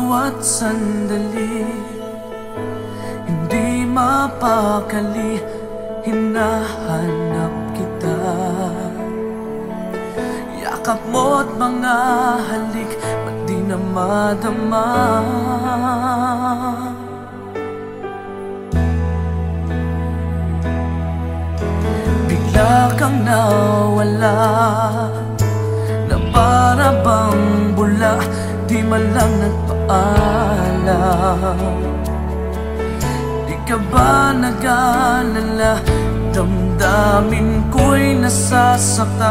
bawat sandali, hindi mapakali, hinahanap kita. Yakap mo't mga halik, ba't di na madama? Bigla kang nawala, na para bang bula, di man lang nagpaalam. Di ka ba nag-alala, damdamin ko'y nasasaktan.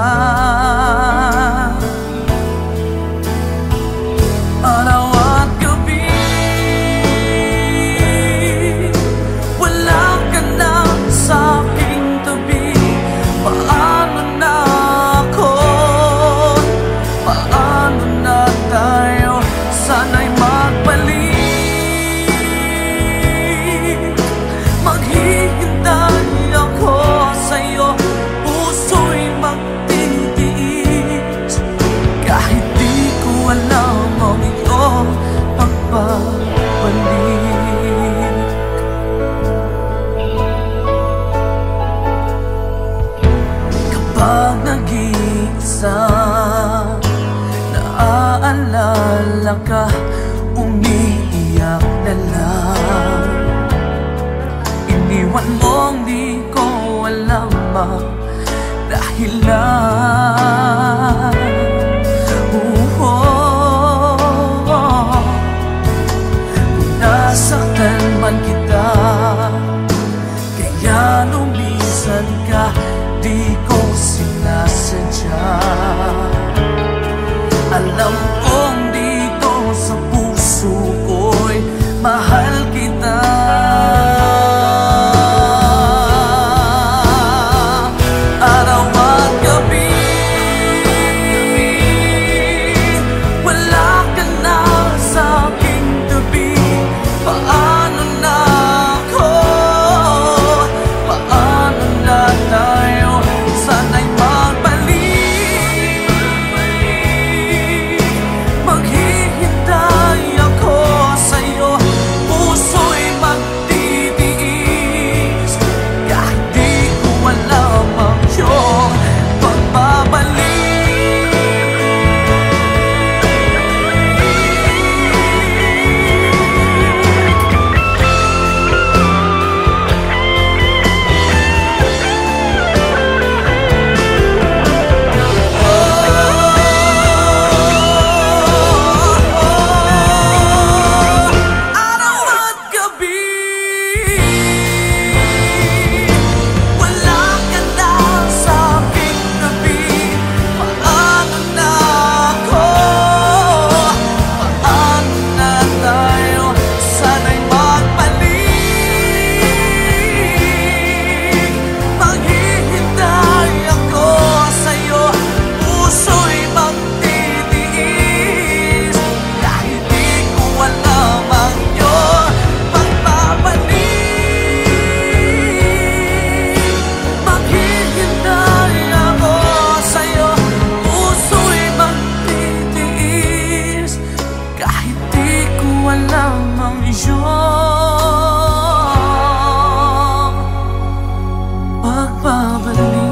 Araw at gabi, wala ka na sa aking tabi. Paano na ako? Paano na tayo? Sana'y magbalik. Maghihintay ako sa'yo, puso'y magtitiis. Kahit di ko alam ang iyong pagbabalik. Kapag nag-iisa, naaalala ka, umiiyak na lang. Iniwan mong di ko alam ang dahilan. Kung nasaktan man kita, kaya lumisan ka, di ko sinasadya. Alam kong dito sa puso ko'y mahal kita. Araw at gabi, wala ka na sa aking tabi. Paano na ako? Paano na tayo? Sana'y magbalik. Maghihintay ako sa'yo, puso'y magtitiis. Kahit di ko alam ang iyong pagbabalik. Araw at gabi, wala ka na sa aking tabi. Paano na ako? Paano na tayo? Sana'y magbalik. Maghihintay ako sa'yo, puso'y magtitiis. Kahit di ko alam ang iyong pagbabalik. Maghihintay ako sa'yo, puso'y magtitiis. Kahit di ko alam ang iyong pagbabalik.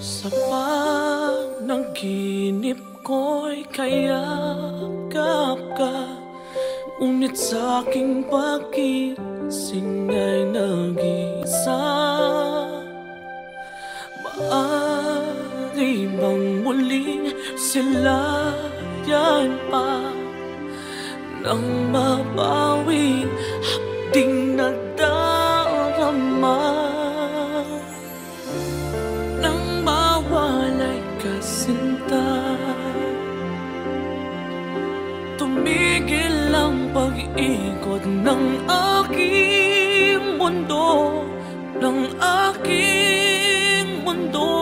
Sa panaginip ko'y kayakap ka, ngunit sa aking pagkising ay nag-isa. Maaari bang muling silayan pa nang mabawi hapding nadarama? Nang mawalay ng aking mundo, ng aking mundo.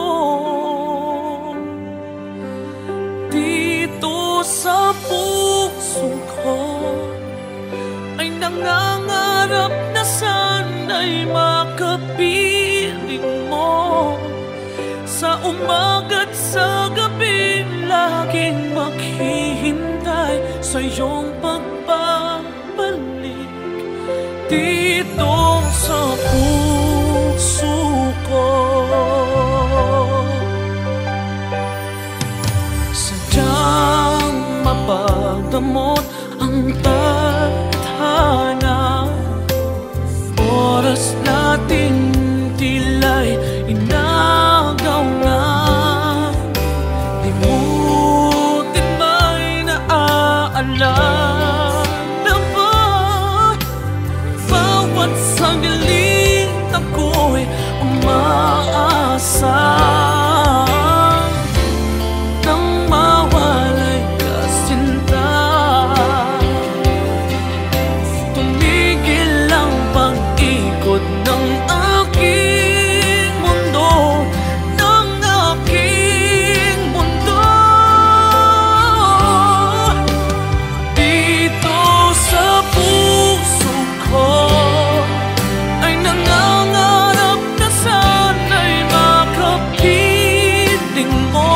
Dito sa puso ko ay nangangarap na sana'y makapiling mo. Sa umaga't sa gabi, laging maghihintay sa iyong pagbabalik. Dito sa puso ko, sadyang mapagdamot ang tadhana. Oras natin tila'y inagaw na. Limutin may naaalala ba? Bawat sandali ako'y umaasa nang mawalay ka, sinta. Tumigil ang pag-ikot ng aking mundo, ng aking mundo. Dito sa puso ko ay nangangarap na sana'y makapiling mo.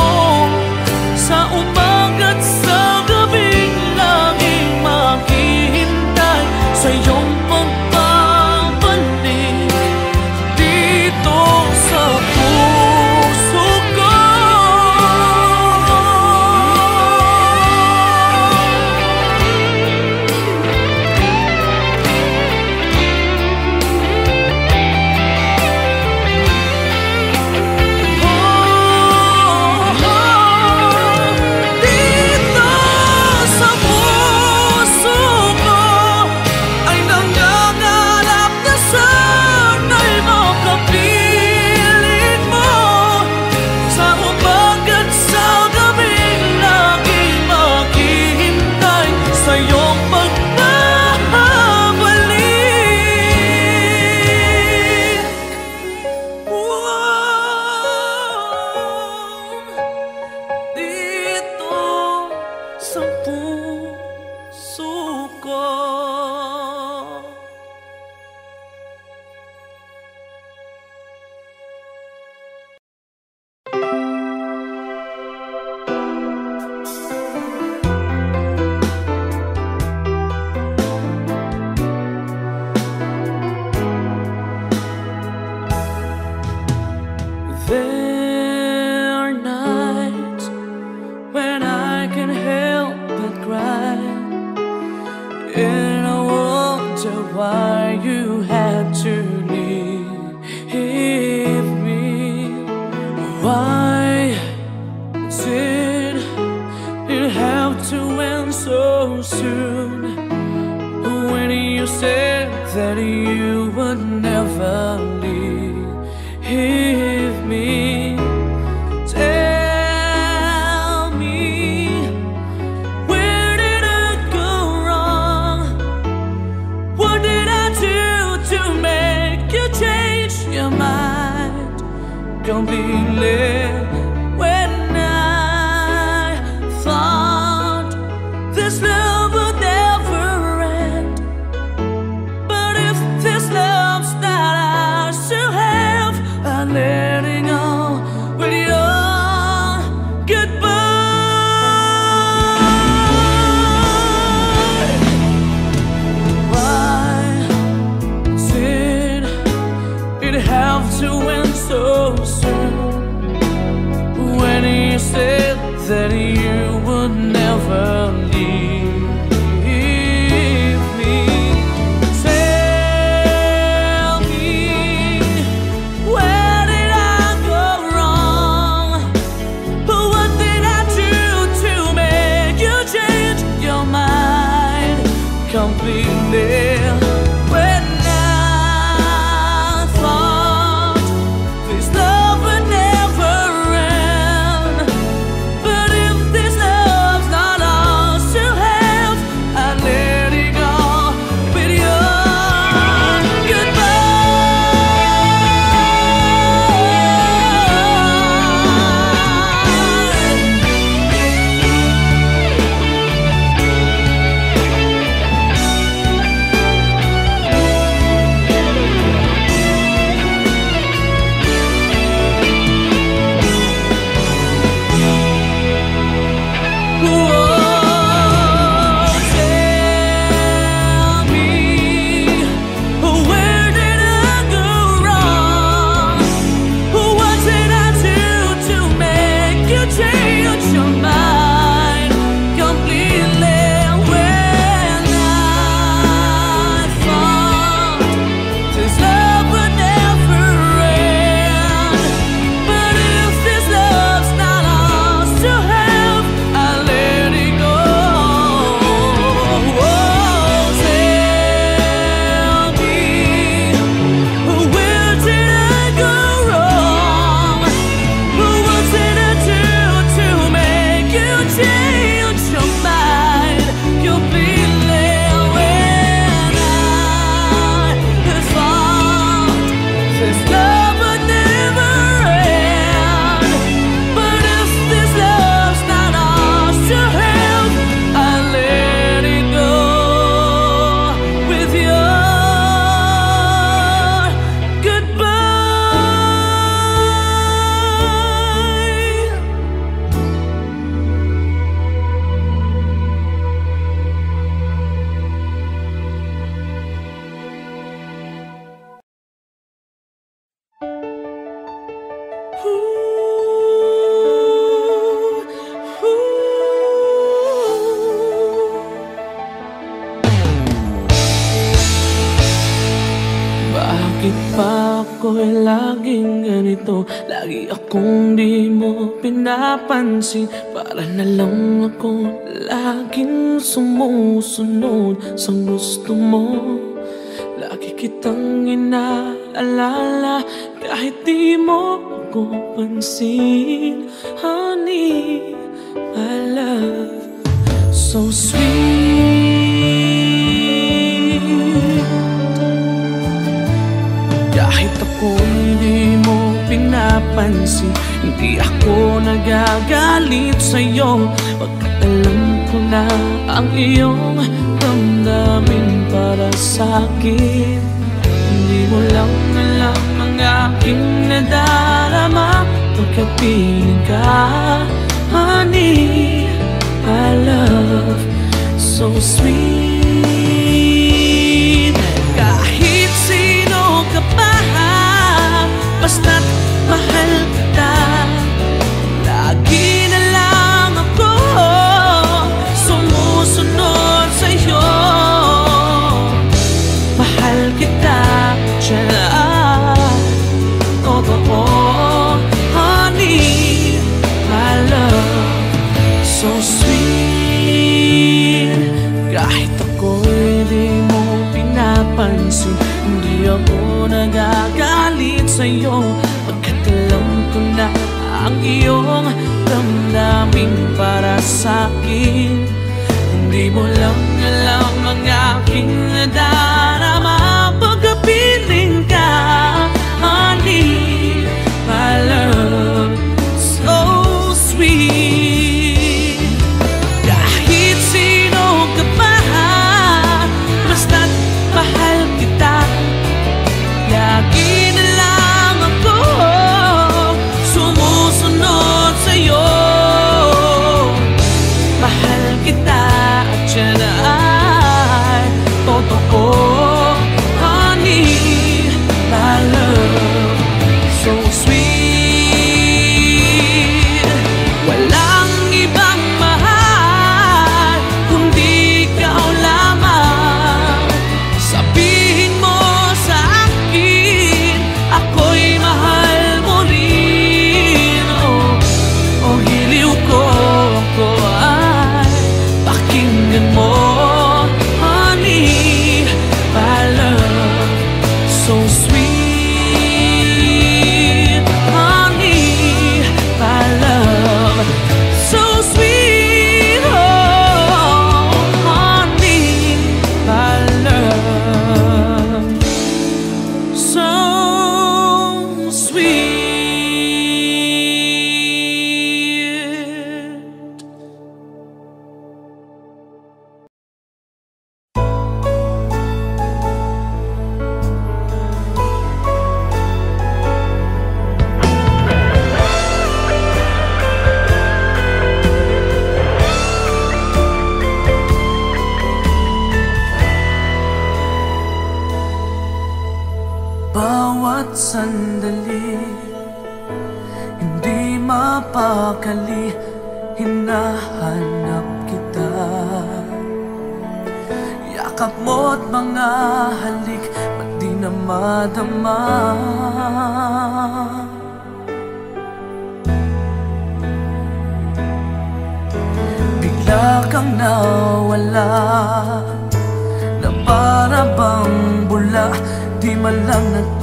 Sa umaga't sa gabing laging maghihintay sa iyong pagbabalik. Dito sa puso ko, dito sa puso ko ay nangangarap na sana'y makapiling mo. Sa umaga't sa gabing laging maghihintay sa iyong pagbabalik. Dito sa puso ko. There are nights when I can help but cry, and I wonder why you had to leave me. Why did it have to end so soon? When you said that you would never leave me. Tell me, where did I go wrong? What did I do to make you change your mind completely? When I thought this love would never end, but if this love's not ours to have, I'm letting go with your goodbye. Why did it have to end so soon? When you said that you would never leave me. Tell me, where did I go wrong? What did I do to make you change your mind completely? When I thought This love would never end. But if this love's not ours to have, I'll let it go with your goodbye. Bakit pa ako'y laging ganito? Lagi akong di mo pinapansin. Para na lang ako laging sumusunod sa gusto mo. Lagi kitang inaalala kahit di mo ako pansin. Honey, my love, so sweet. Kahit ako hindi mo pinapansin, hindi ako nagagalit sa'yo. Pagkat alam ko na ang iyong damdamin para sa'kin. Hindi mo lang alam ang aking nadarama pagkapiling ka. Honey, my love, so sweet. Kahit sino ka pa, basta't mahal kita. Lagi na lang ako sumusunod sa'yo. Mahal kita, tiyan, totoo. Honey, my love, so sweet. Kahit ako'y di mo pinapansin, hindi ako nagagalit sa'yo. Pagkat alam ko na ang iyong damdamin para sa'kin. Hindi mo lang alam ang aking nadarama pagkapiling ka. Honey, my love, so sweet. Kahit sino ka pa, basta't mahal kita. Lagi na lang ako sumusunod sa'yo. Mahal kita at yan ay totoo. Honey, my love, so sweet. Walang ibang mahal kundi ikaw lamang. Sabihin mo sa akin, ako'y mahal mo rin. Oh, hiliw ko ako ay pakinggan mo. Honey, my love, so sweet. Honey, my love, so sweet. Oh, honey, my love, so sweet. Bawat sandali, hindi mapakali, hinahanap kita. Yakap mo't mga halik, ba't di na madama? Bigla kang nawala, na para bang bula, di man lang nagpaalam.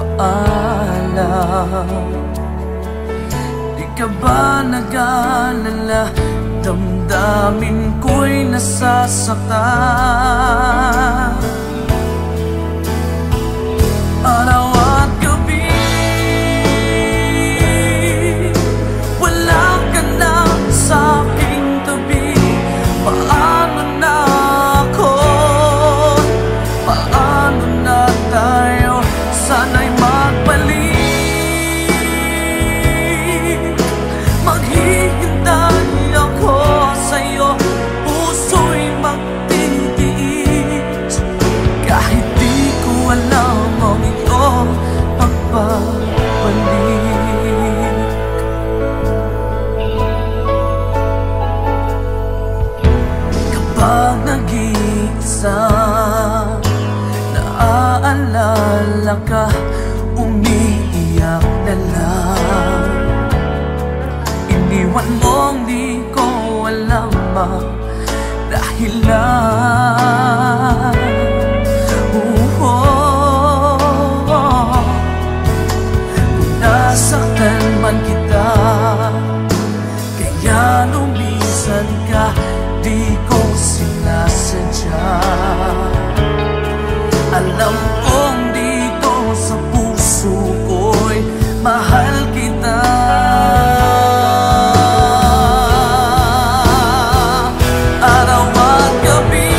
Di ka ba nag-alala, damdamin ko'y nasasaktan. Araw at gabi dahilan. Kung nasaktan man kita, kaya lumisan ka, di ko sinasadya. Alam kong dito sa puso ko'y mahal kita. Araw at gabi,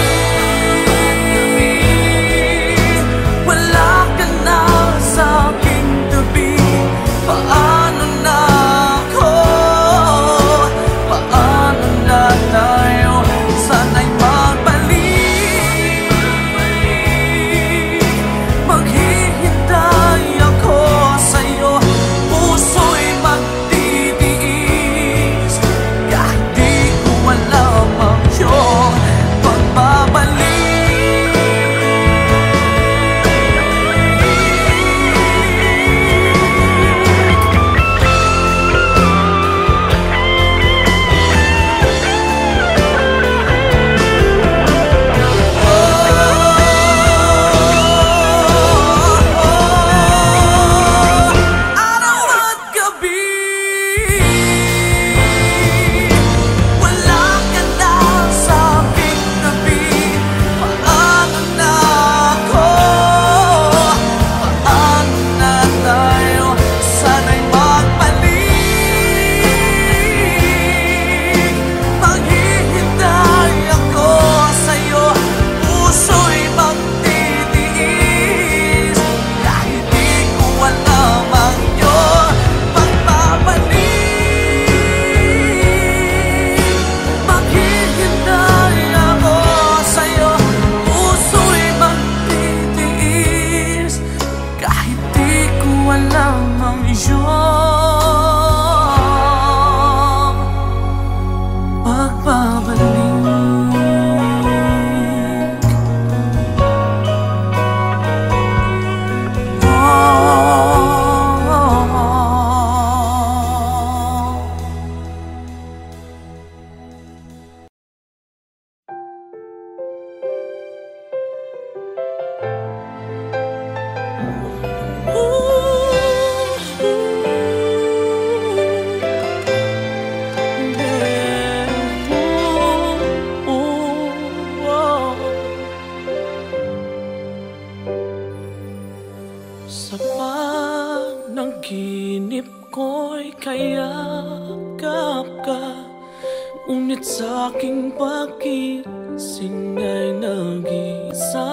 wala ka na sa aking tabi. Paano na ako? Paano na tayo? Sana'y magbalik. Maghihintay ako sa'yo, puso'y magtitiis. Kahit di ko alam ang iyong pagbabalik. Araw at gabi, wala ka na sa aking tabi. Paano na ako? Paano na tayo? Sana'y magbalik. Maghihintay ako sa'yo, puso'y magtitiis. Kahit di ko alam ang iyong pagbabalik. Maghihintay ako sa'yo, puso'y magtitiis. Kahit di ko alam ang iyong pagbabalik. Sa panaginip ko'y kayakap ka, ngunit sa aking pagising ay nag-isa.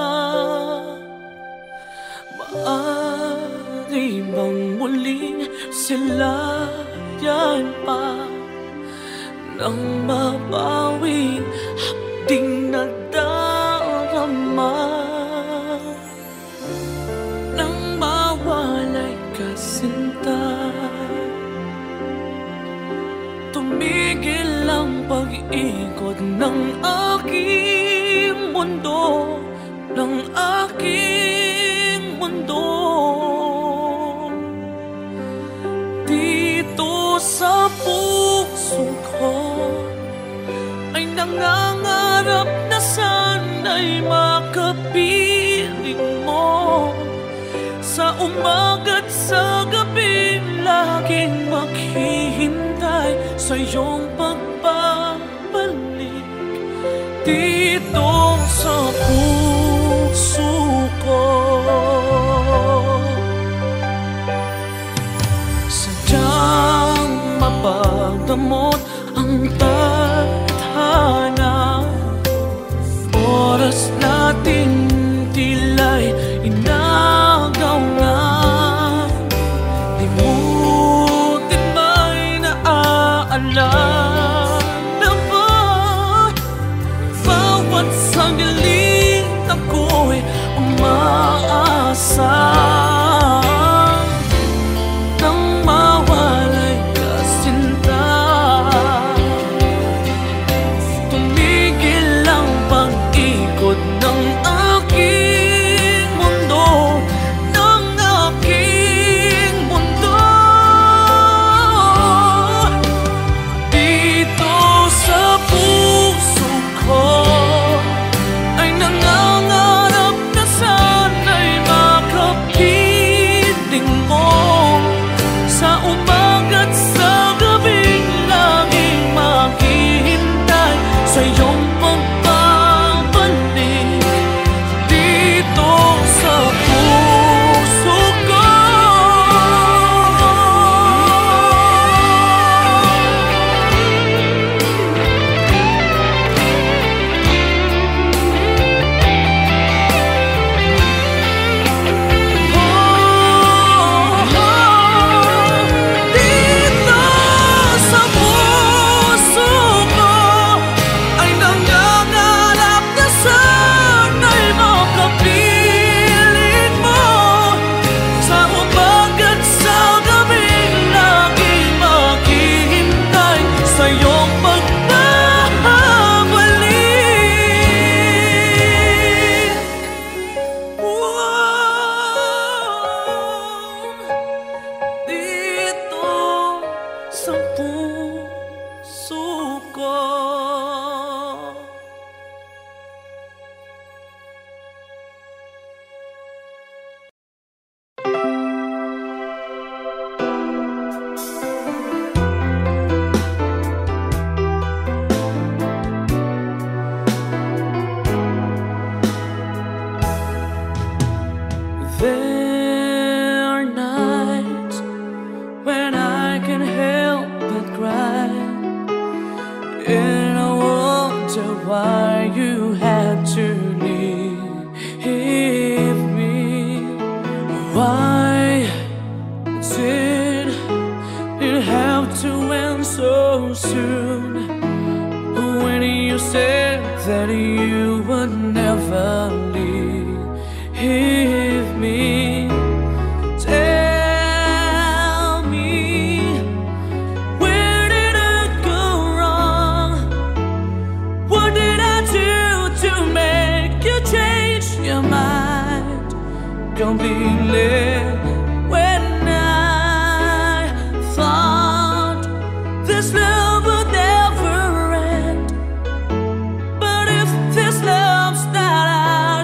Maaari bang muling silayan pa nang mabawing hapding nadarama? Nang mawalay ka, sinta, tumigil ang pag-ikot ng aking mundo, ng aking mundo. Dito sa puso ko ay nangangarap na sana'y makapiling mo. Sa umaga't sa gabi, laging maghihintay sa iyong pagbabalik. Dito sa puso ko, sadyang mapagdamot ang tadhana. Oras natin tila'y inagaw na. Limutin ba'y naaalala ba? Bawat sandali ako'y umaasa. Nang mawalay ka, sinta, tumigil ang pag-ikot ng aking mundo, ng aking mundo. Sa umaga't sa gabing laging maghihintay sa iyong pagbabalik dito sa puso ko. There are nights when I can help but cry, and I wonder why you had to leave me. Why did it have to end so soon, when you said that you would never leave me? Tell me, where did I go wrong? What did I do to make you change your mind completely? When I thought this love would never end, but if this love's not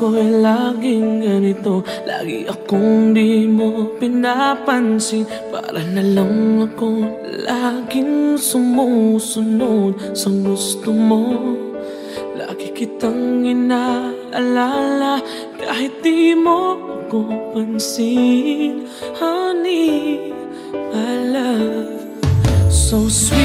ako'y laging ganito. Lagi akong di mo pinapansin. Para na lang ako laging sumusunod sa gusto mo. Lagi kitang inaalala kahit di mo ako pansin. Honey, my love, so sweet.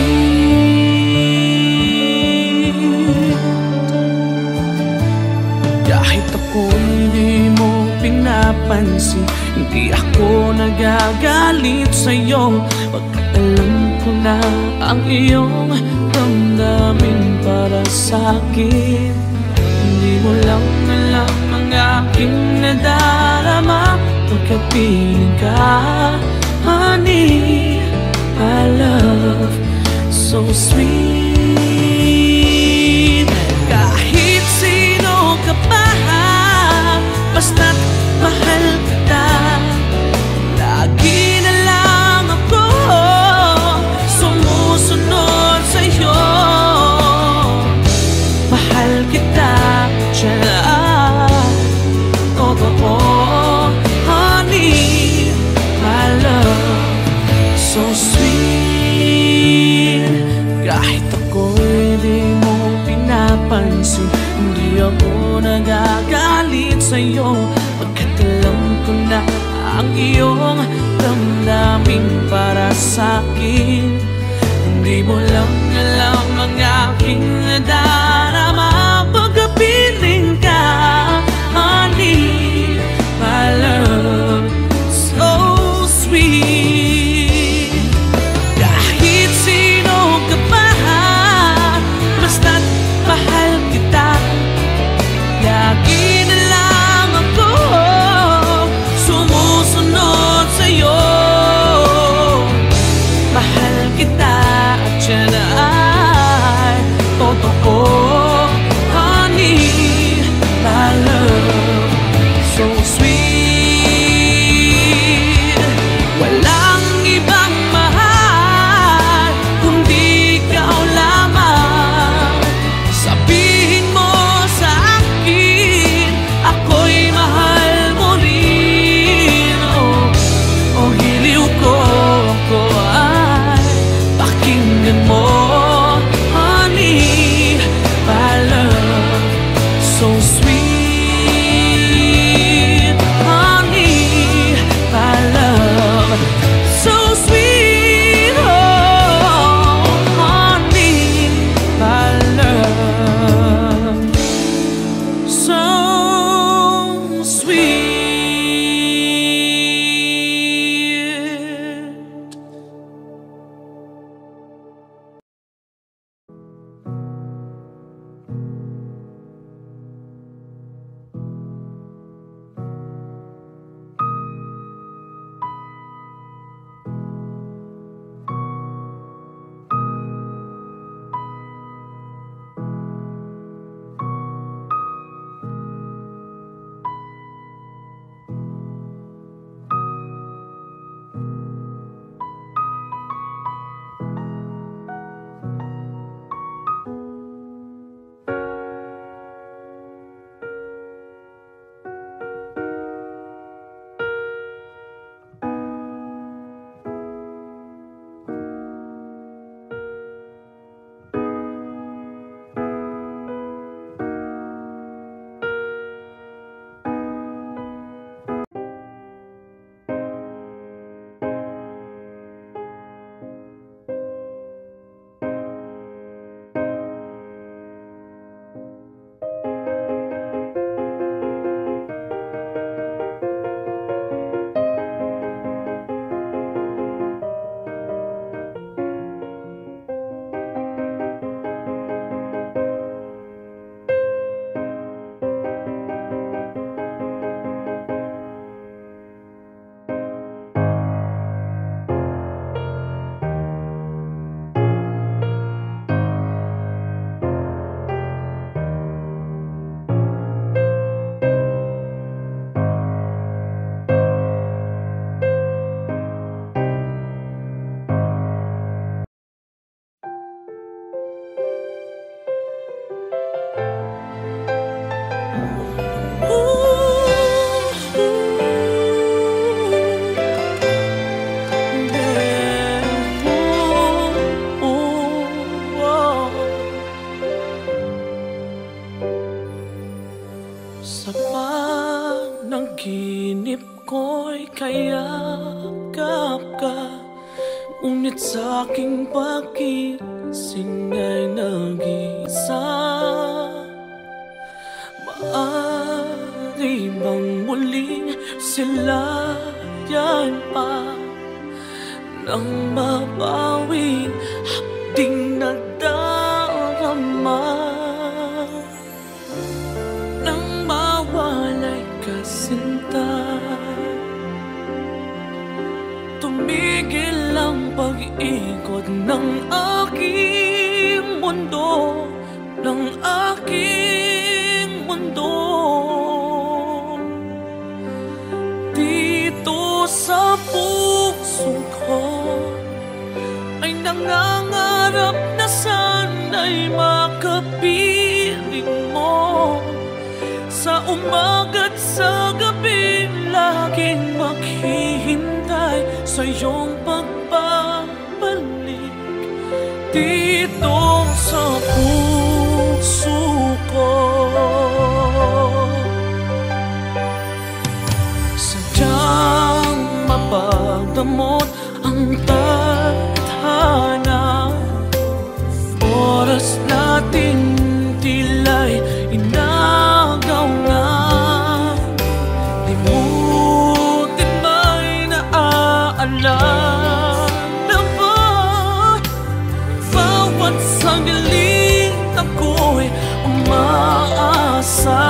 Kahit ako hindi mo pinapansin, hindi ako nagagalit sa'yo. Pagkat alam ko na ang iyong damdamin para sa'kin. Hindi mo lang alam ang aking nadarama pagkapiling ka. Honey, my love, so sweet. Kahit sino ka pa, basta't mahal kita. Lagi na lang ako sumusunod sa'yo. Mahal kita, tiyan. Totoo, honey, my love, so sweet. Kahit ako'y di mo pinapansin, hindi ako nagagalit sa'yo. Pagkat alam ko na ang iyong damdamin para sa'kin. Hindi mo lang alam ang aking nadarama pagkapiling ka. Honey, my love, so sweet. Kahit sino ka pa, basta't mahal kita. Lagi na lang ako sumusunod sa'yo. Mahal kita at yan ay totoo. Honey, my love, so sweet. Walang ibang mahal kundi ikaw lamang. Sabihin mo sa akin, ako'y mahal mo rin. Oh, hiliw ko, ako ay pakinggan mo. Honey, my love, so sweet. Honey, my love, so sweet. Oh, honey, my love, so sweet. humarap ka, ngunit sa aking pagising ay nag-iisa. Maaari bang muling silayan pa nang mabawi hapding nadarama, nang mawalay ka sinta? Tumigil ang pag-ikot ng aking mundo, ng aking mundo. Dito sa puso ko ay nangangarap na sana'y makapiling mo. Sa umaga't sa gabi laging maghihintay sa iyong pagbabalik dito sa puso ko. Sadyang mapagdamot ang tadhana, oras natin tila'y inagaw na. Limutin ba'y naaalala ba? Bawat sandaling ako'y umaasa.